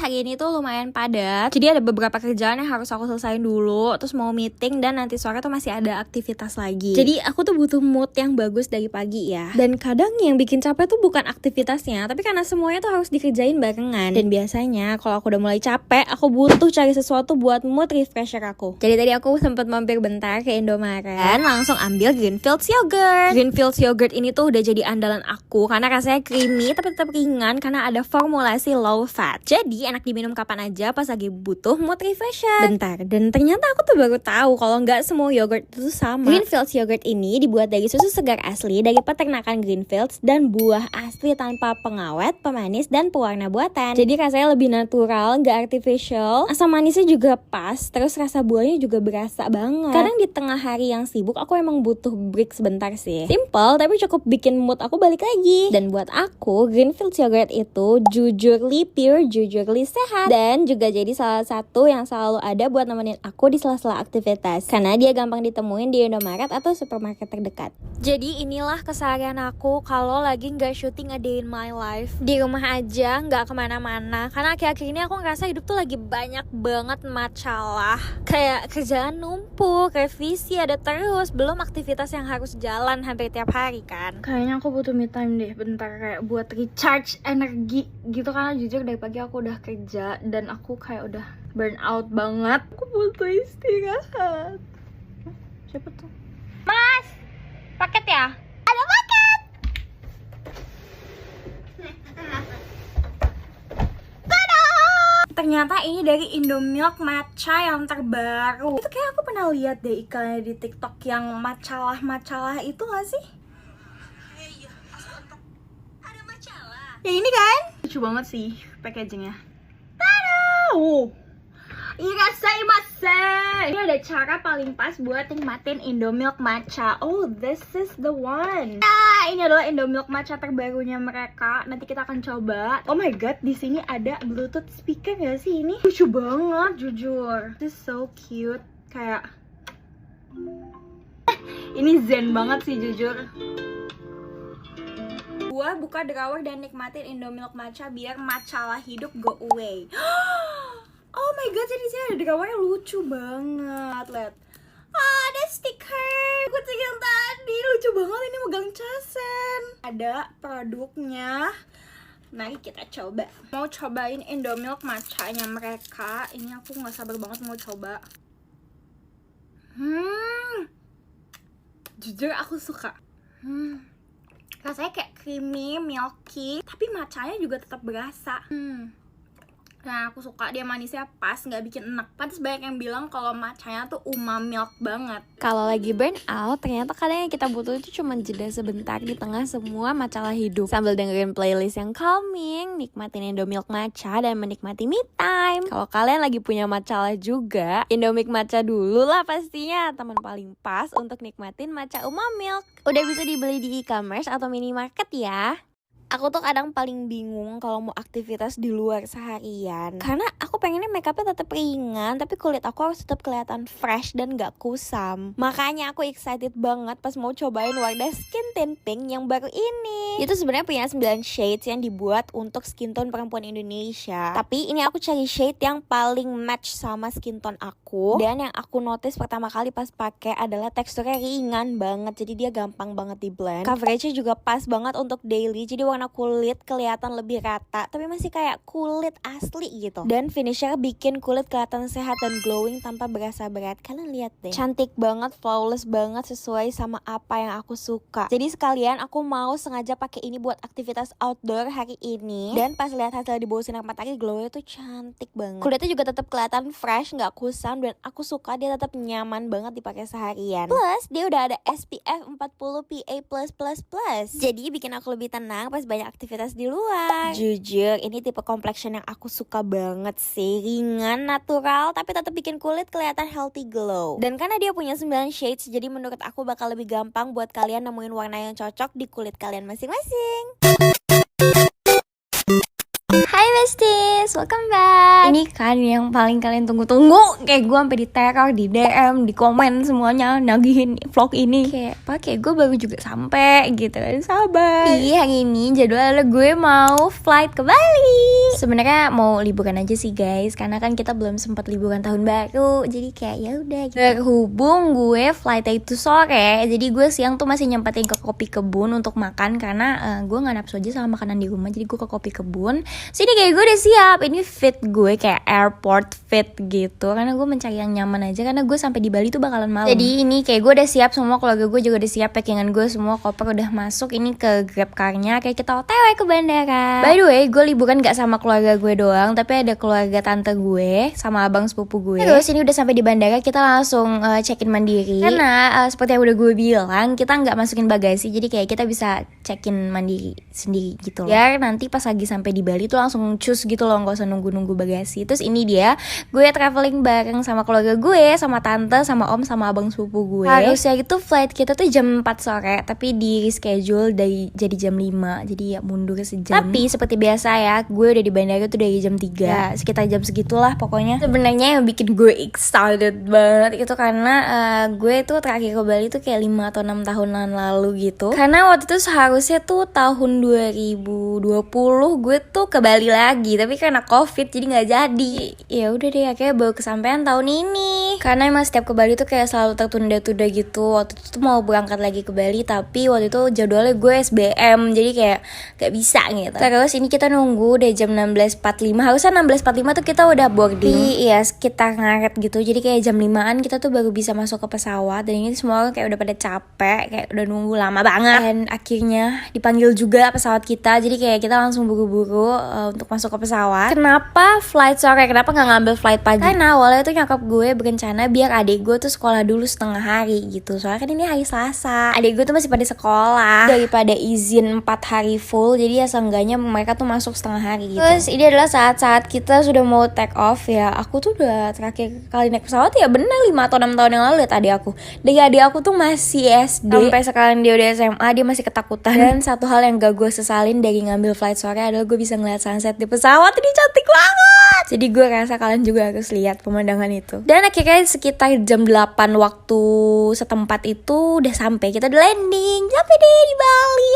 hari ini tuh lumayan padat. Jadi ada beberapa kerjaan yang harus aku selesain dulu, terus mau meeting, dan nanti sore tuh masih ada aktivitas lagi. Jadi aku tuh butuh mood yang bagus dari pagi ya. Dan kadang yang bikin capek tuh bukan aktivitasnya, tapi karena semuanya tuh harus dikerjain barengan. Dan biasanya kalau aku udah mulai capek, aku butuh cari sesuatu buat mood refresher aku. Jadi tadi aku sempat mampir bentar ke Indomaret dan langsung ambil Greenfields yogurt. Greenfields yogurt ini tuh udah jadi andalan aku karena rasanya creamy tapi tetap ringan karena ada formulasi low fat. Jadi enak diminum kapan aja pas lagi butuh mood refresher. Bentar, dan ternyata aku tuh baru tahu kalau nggak semua yogurt itu sama. Greenfields yogurt ini dibuat dari susu segar asli dari peternakan Greenfields dan buah asli tanpa pengawet, pemanis, dan pewarna buatan. Jadi rasanya lebih natural, nggak artificial. Asam manisnya juga pas, terus rasa buahnya juga berasa banget. Kadang di tengah hari yang sibuk aku emang butuh break sebentar sih. Simple tapi cukup bikin mood aku balik lagi. Dan buat aku Greenfields yogurt itu jujurly pure, jujurly sehat, dan juga jadi salah satu yang selalu ada buat nemenin aku di sela-sela aktivitas karena dia gampang ditemuin di Indomaret atau supermarket terdekat. Jadi inilah keseharian aku kalau lagi nggak syuting a day in my life. Di rumah aja, nggak kemana-mana. Karena akhir-akhir ini aku ngerasa hidup tuh lagi banyak banget masalah. Kayak kerjaan numpuk, revisi ada terus, belum aktivitas yang harus jalan hampir tiap hari kan. Kayaknya aku butuh me time deh bentar, kayak buat recharge energi gitu. Karena jujur dari pagi aku udah kerja dan aku kayak udah burn out banget. Aku butuh istirahat. Siapa tuh? Mas! Paket ya? Ada paket! Ternyata ini dari Indomilk matcha yang terbaru. Itu kayak aku pernah lihat deh iklannya di TikTok yang macalah-macalah itu gak sih? Iya, ada macalah. Ya ini kan? Lucu banget sih packagingnya. Tada! Irasaimasu! Ini ada cara paling pas buat nikmatin Indomilk matcha. Oh, this is the one. Nah, ini adalah Indomilk matcha terbarunya mereka. Nanti kita akan coba. Oh my god, di sini ada Bluetooth speaker gak sih ini? Lucu banget, jujur. This is so cute. Kayak ini zen banget sih, jujur. Gua buka drawer dan nikmatin Indomilk matcha biar macalah hidup go away. Oh my god, jadi sini ada drawernya, lucu banget. Lihat. Ada stiker kucing yang tadi, lucu banget, ini megang casen. Ada produknya. Mari kita coba. Mau cobain Indomilk matchanya mereka. Ini aku nggak sabar banget mau coba. Jujur aku suka. Rasanya kayak creamy, milky, tapi matchanya juga tetap berasa. Nah, aku suka dia manisnya pas, nggak bikin enak. Pantes banyak yang bilang kalau matchanya tuh milk banget. Kalau lagi burn out, ternyata kadang yang kita butuh itu cuma jeda sebentar di tengah semua masalah hidup. Sambil dengerin playlist yang calming, nikmatin Indomilk matcha, dan menikmati me time. Kalau kalian lagi punya masalah juga, Indomilk matcha dulu lah pastinya. Teman paling pas untuk nikmatin matcha Umamilk. Udah bisa dibeli di e-commerce atau minimarket ya. Aku tuh kadang paling bingung kalau mau aktivitas di luar seharian, karena aku pengennya makeupnya tetap ringan tapi kulit aku harus tetap kelihatan fresh dan gak kusam. Makanya aku excited banget pas mau cobain Wardah Skin Tint Pink yang baru ini. Itu sebenarnya punya 9 shades yang dibuat untuk skin tone perempuan Indonesia. Tapi ini aku cari shade yang paling match sama skin tone aku. Dan yang aku notice pertama kali pas pakai adalah teksturnya ringan banget, jadi dia gampang banget di blend. Coveragenya juga pas banget untuk daily, jadi warna kulit kelihatan lebih rata tapi masih kayak kulit asli gitu. Dan finisher bikin kulit kelihatan sehat dan glowing tanpa berasa berat. Kalian lihat deh, cantik banget, flawless banget, sesuai sama apa yang aku suka. Jadi sekalian aku mau sengaja pakai ini buat aktivitas outdoor hari ini. Dan pas lihat hasil di bawah sinar matahari, glownya tuh cantik banget. Kulitnya juga tetap kelihatan fresh, nggak kusam, dan aku suka dia tetap nyaman banget dipakai seharian. Plus dia udah ada SPF 40 PA+++. Jadi bikin aku lebih tenang pas banyak aktivitas di luar. Jujur, ini tipe complexion yang aku suka banget sih. Ringan, natural, tapi tetap bikin kulit kelihatan healthy glow. Dan karena dia punya 9 shades, jadi menurut aku bakal lebih gampang buat kalian nemuin warna yang cocok di kulit kalian masing-masing. Hai besties, welcome back. Ini kan yang paling kalian tunggu-tunggu. Kayak gue sampai diteror, di DM, di komen semuanya nagihin vlog ini. Kayak pakai gue baru juga sampai gitu kan, sabar. Iya, hari ini jadwalnya gue mau flight ke Bali. Sebenarnya mau liburan aja sih guys, karena kan kita belum sempat liburan tahun baru, jadi kayak ya udah gitu. Berhubung gue flightnya itu sore, jadi gue siang tuh masih nyempetin ke Kopi Kebun untuk makan, karena gue nggak nafsu aja sama makanan di rumah, jadi gue ke Kopi Kebun. Sini kayak gue udah siap, ini fit gue kayak airport fit gitu, karena gue mencari yang nyaman aja, karena gue sampai di Bali tuh bakalan malam. Jadi ini kayak gue udah siap, semua keluarga gue juga udah siap, packingan gue semua, koper udah masuk, ini ke Grab car-nya, kayak kita OTW ke bandara. By the way, gue liburan gak sama keluarga gue doang, tapi ada keluarga tante gue sama abang sepupu gue. Terus ini udah sampai di bandara, kita langsung check-in mandiri, karena seperti yang udah gue bilang, kita nggak masukin bagasi, jadi kayak kita bisa check-in mandiri sendiri gitu loh. Biar nanti pas lagi sampai di Bali tuh langsung cus gitu loh, nggak usah nunggu-nunggu bagasi. Terus ini dia, gue traveling bareng sama keluarga gue, sama tante, sama om, sama abang sepupu gue. Harusnya gitu flight kita tuh jam 4 sore, tapi di reschedule jadi jam 5, jadi ya mundur sejam. Tapi seperti biasa ya, gue udah di bandara tuh dari jam 3 ya, sekitar jam segitulah pokoknya. Sebenarnya yang bikin gue excited banget itu karena gue tuh terakhir ke Bali tuh kayak 5 atau 6 tahunan lalu gitu. Karena waktu itu seharusnya tuh tahun 2020 gue tuh ke Bali lagi, tapi karena covid jadi nggak jadi. Ya udah deh, akhirnya baru kesampaian tahun ini. Karena emang setiap ke Bali tuh kayak selalu tertunda-tunda gitu. Waktu itu tuh mau berangkat lagi ke Bali, tapi waktu itu jadwalnya gue SBM, jadi kayak gak bisa gitu. Terus ini kita nunggu dari jam 16.45, harusnya 16.45 tuh kita udah boarding. Iya, sekitar ngaret gitu, jadi kayak jam 5an kita tuh baru bisa masuk ke pesawat. Dan ini semua orang kayak udah pada capek, kayak udah nunggu lama banget. Dan akhirnya dipanggil juga pesawat kita, jadi kayak kita langsung buru-buru untuk masuk ke pesawat. Kenapa flight sore? Kenapa gak ngambil flight pagi? Karena awalnya tuh nyokap gue berencana biar adik gue tuh sekolah dulu setengah hari gitu. Soalnya kan ini hari Selasa, adik gue tuh masih pada sekolah, daripada izin 4 hari full, jadi ya seenggaknya mereka tuh masuk setengah hari gitu. Terus ini adalah saat-saat kita sudah mau take off ya. Aku tuh udah terakhir kali naik pesawat ya bener 5 atau 6 tahun yang lalu liat adik aku. Dari adik aku tuh masih SD, sampai sekarang dia udah SMA, dia masih ketakutan. Dan satu hal yang gak gue sesalin dari ngambil flight sore adalah gue bisa ngeliat sunset di pesawat. Ini cantik banget. Jadi gue rasa kalian juga harus lihat pemandangan itu. Dan akhirnya sekitar jam 8 waktu setempat itu udah sampai, kita udah landing, sampai deh di Bali.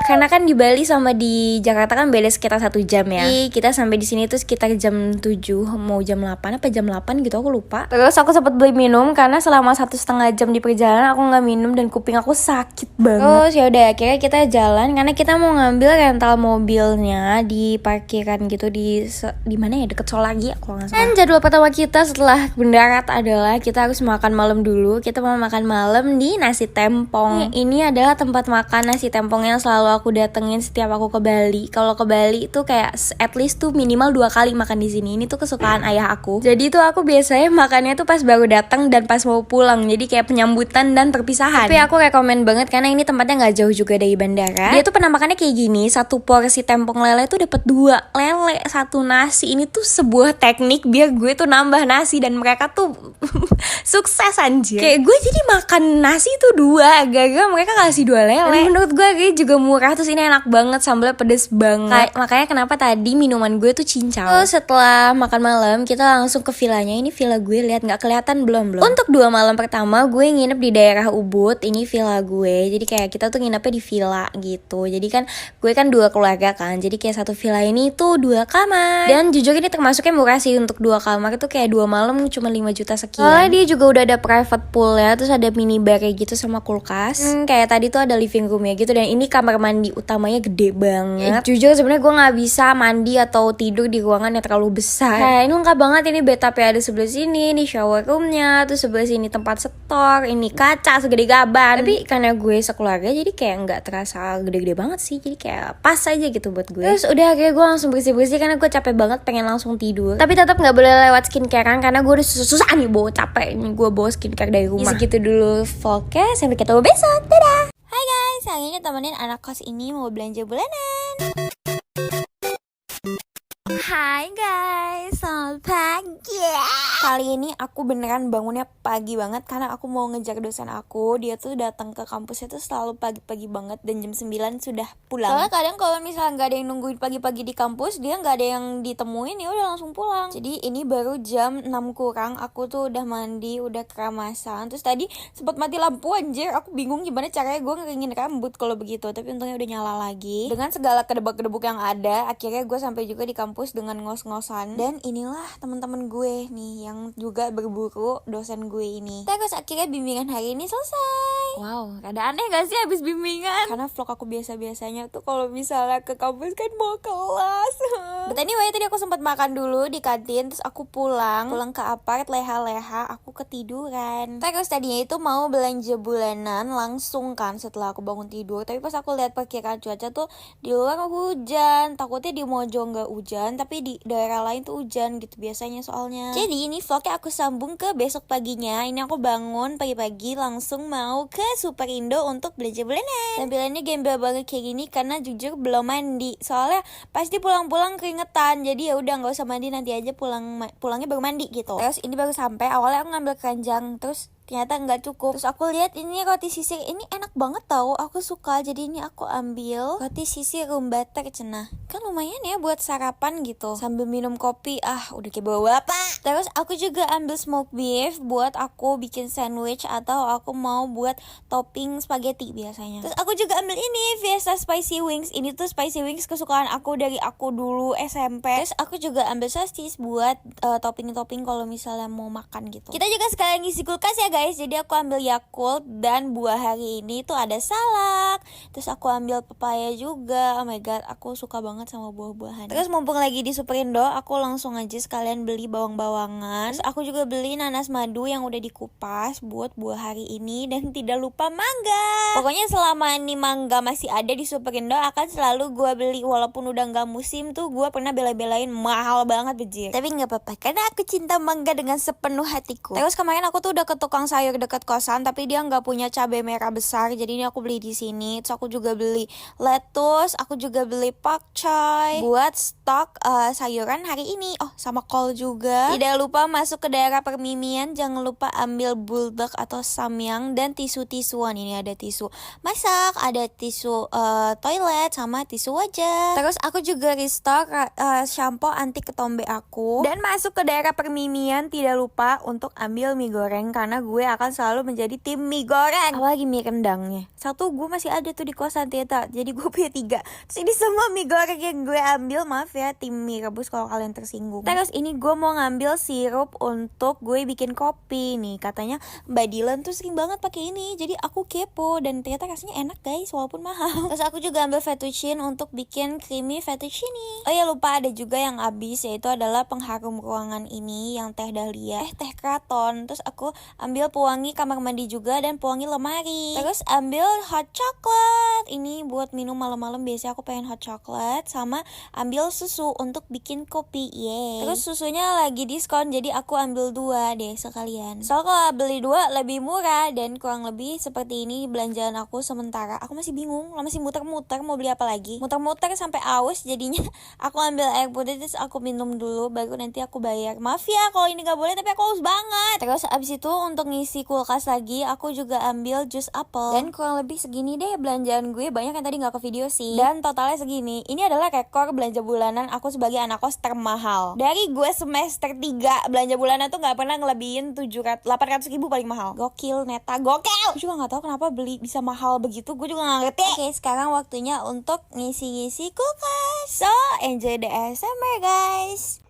Karena kan di Bali sama di Jakarta kan beda sekitar 1 jam ya. Jadi kita sampai di sini tuh sekitar jam 7, mau jam 8 apa jam 8 gitu, aku lupa. Terus aku sempat beli minum karena selama 1,5 jam di perjalanan aku nggak minum dan kuping aku sakit banget. Terus ya udah akhirnya kita jalan karena kita mau ngambil rental mobilnya di parkiran gitu di mana ya, deket Solagi kalau nggak salah. Dan jadwal pertama kita setelah mendarat adalah kita harus makan malam dulu. Kita mau makan malam di Nasi Tempong. Ini adalah tempat makan nasi tempong yang selalu aku datengin setiap aku ke Bali. Kalau ke Bali itu kayak at least tuh minimal 2 kali makan di sini. Ini tuh kesukaan ayah aku. Jadi tuh aku biasanya makannya tuh pas baru datang dan pas mau pulang. Jadi kayak penyambutan dan perpisahan. Tapi aku rekomen banget karena ini tempatnya nggak jauh juga dari bandara. Dia tuh penampakannya kayak gini, 1 porsi tempong lele tuh dapat 2 lele, 1 nasi. Ini tuh sebuah teknik biar gue tuh nambah nasi dan mereka tuh sukses anjir. Kayak gue jadi makan nasi tuh 2 gara-gara mereka kasih 2 lele. Dan menurut gue juga murah. Terus ini enak banget, sambalnya pedes banget. Makanya kenapa tadi minuman gue tuh cincau. Terus setelah makan malam kita langsung ke villanya. Ini villa gue, lihat nggak kelihatan belum. Untuk 2 malam pertama gue nginep di daerah Ubud. Ini villa gue. Jadi kayak kita tuh nginepnya di villa gitu. Jadi kan gue kan 2 keluarga kan. Jadi kayak satu villa ini tuh 2 kamar. Dan jujur ini termasuknya murah sih untuk 2 kamar itu kayak 2 malam cuma 5 juta sekian. Soalnya dia juga udah ada private pool ya. Terus ada mini bar gitu sama kulkas. Kayak tadi tuh ada living room ya gitu. Dan ini kamar mandi utamanya gede banget. Jujur sebenarnya gue nggak bisa mandi atau tidur di ruangan yang terlalu besar. Kayak ini lengkap banget, ini bathtub ada sebelah sini, ini shower roomnya, terus sebelah sini tempat setor, ini kaca segede gaban. Tapi karena gue sekeluarga jadi kayak nggak terasa gede-gede banget sih, jadi kayak pas aja gitu buat gue. Terus udah akhirnya gue langsung bersih-bersih karena gue capek banget, pengen langsung tidur. Tapi tetap nggak boleh lewat skincarean karena gue udah susah nih bawa capek ini, gue bawa skincare dari rumah. Segitu dulu vlognya, sampai ketemu besok, dadah. Hai guys, hari ini temenin anak kos ini mau belanja bulanan. Hai guys, selamat pagi. Kali ini aku beneran bangunnya pagi banget karena aku mau ngejar dosen aku. Dia tuh datang ke kampusnya tuh selalu pagi-pagi banget dan jam 9 sudah pulang. Soalnya kadang kalau misalnya nggak ada yang nungguin pagi-pagi di kampus, dia nggak ada yang ditemuin, ya udah langsung pulang. Jadi ini baru jam 6 kurang, aku tuh udah mandi, udah keramasan. Terus tadi sempat mati lampu anjir. Aku bingung gimana caranya gue ngeringin rambut kalau begitu, tapi untungnya udah nyala lagi. Dengan segala kedebak-kedebuk yang ada, akhirnya gue sampai juga di kampus dengan ngos-ngosan. Dan inilah teman-teman gue nih yang juga berburu dosen gue ini. Terus akhirnya bimbingan hari ini selesai. Wow, rada aneh gak sih habis bimbingan? Karena vlog aku biasa-biasanya tuh kalau misalnya ke kampus kan mau kelas. But anyway, tadi aku sempat makan dulu di kantin, terus aku pulang ke apart leha-leha, aku ketiduran. Terus tadinya itu mau belanja bulanan langsung kan setelah aku bangun tidur, tapi pas aku lihat perkiraan cuaca tuh di luar hujan. Takutnya di Mojo nggak hujan, tapi di daerah lain tuh hujan gitu biasanya soalnya. Jadi ini vlognya aku sambung ke besok paginya. Ini aku bangun pagi-pagi langsung mau ke Superindo untuk belanja bulanan. Tampilannya gembel banget kayak gini karena jujur belum mandi. Soalnya pasti pulang-pulang keringetan. Jadi ya udah nggak usah mandi, nanti aja pulangnya baru mandi gitu. Terus ini baru sampai, awalnya aku ngambil keranjang, terus ternyata nggak cukup. Terus aku lihat ini roti sisir, ini enak banget tau, aku suka. Jadi ini aku ambil roti sisir room butter cenah. Kan lumayan ya buat sarapan gitu sambil minum kopi. Udah kayak bawa bapak. Terus aku juga ambil smoked beef buat aku bikin sandwich atau aku mau buat topping spaghetti biasanya. Terus aku juga ambil ini Fiesta spicy wings. Ini tuh spicy wings kesukaan aku dari aku dulu SMP. Terus aku juga ambil sosis buat topping-topping kalau misalnya mau makan gitu. Kita juga sekalian ngisi kulkas ya guys. Jadi aku ambil Yakult, dan buah hari ini tuh ada salak. Terus aku ambil pepaya juga. Oh my god, aku suka banget sama buah-buahan. Terus mumpung lagi di Superindo, aku langsung aja sekalian beli bawang-bawangan. Terus aku juga beli nanas madu yang udah dikupas buat buah hari ini, dan tidak lupa mangga. Pokoknya selama ini mangga masih ada di Superindo akan selalu gue beli. Walaupun udah nggak musim tuh gue pernah bela-belain mahal banget bejir. Tapi nggak apa-apa karena aku cinta mangga dengan sepenuh hatiku. Terus kemarin aku tuh udah ke tukang sayur dekat kosan, tapi dia nggak punya cabai merah besar, jadi ini aku beli di sini. Terus aku juga beli lettuce, aku juga beli pakcoy buat stok sayuran hari ini. Oh, sama kol juga. Tidak lupa masuk ke daerah Permimian, jangan lupa ambil bulldog atau samyang dan tisu-tisuan. Ini ada tisu masak, ada tisu toilet, sama tisu wajah. Terus aku juga restock shampoo anti ketombe aku. Dan masuk ke daerah Permimian, tidak lupa untuk ambil mie goreng karena gue akan selalu menjadi tim mie goreng. Apalagi mie rendangnya. Satu gue masih ada tuh di kosan ternyata, jadi gue punya 3. Terus ini semua mie goreng yang gue ambil. Maaf ya tim mie rebus kalau kalian tersinggung. Terus ini gue mau ngambil sirup untuk gue bikin kopi nih. Katanya Mbak Dilan tuh sering banget pakai ini, jadi aku kepo dan ternyata rasanya enak guys walaupun mahal. Terus aku juga ambil fettuccine untuk bikin creamy fettuccine. Oh ya lupa, ada juga yang habis, yaitu adalah pengharum ruangan ini yang teh dahlia, teh kraton. Terus aku ambil pewangi kamar mandi juga dan pewangi lemari. Terus ambil hot chocolate. Ini buat minum malam-malam, biasanya aku pengen hot chocolate. Sama ambil susu untuk bikin kopi. Yeay. Terus susunya lagi diskon, jadi aku ambil 2 deh sekalian. Soalnya kalau beli 2 lebih murah, dan kurang lebih seperti ini belanjaan aku sementara. Aku masih bingung, masih muter-muter mau beli apa lagi. Muter-muter sampai aus jadinya. Aku ambil air putih, terus aku minum dulu, baru nanti aku bayar. Maaf ya kalau ini gak boleh, tapi aku haus banget. Terus abis itu untuk ngisi kulkas lagi, aku juga ambil jus apel. Dan kurang lebih segini deh belanjaan gue. Banyak yang tadi gak ke video sih. Dan totalnya segini. Ini adalah rekor belanja bulanan aku sebagai anak kos termahal. Dari gue semester 3 belanja bulanan tuh gak pernah ngelebihin 800 ribu paling mahal. Gokil, neta, gokil. Gue juga gak tahu kenapa beli bisa mahal begitu. Gue juga gak ngerti. Oke, sekarang waktunya untuk ngisi-ngisi kulkas. So, enjoy the ASMR guys.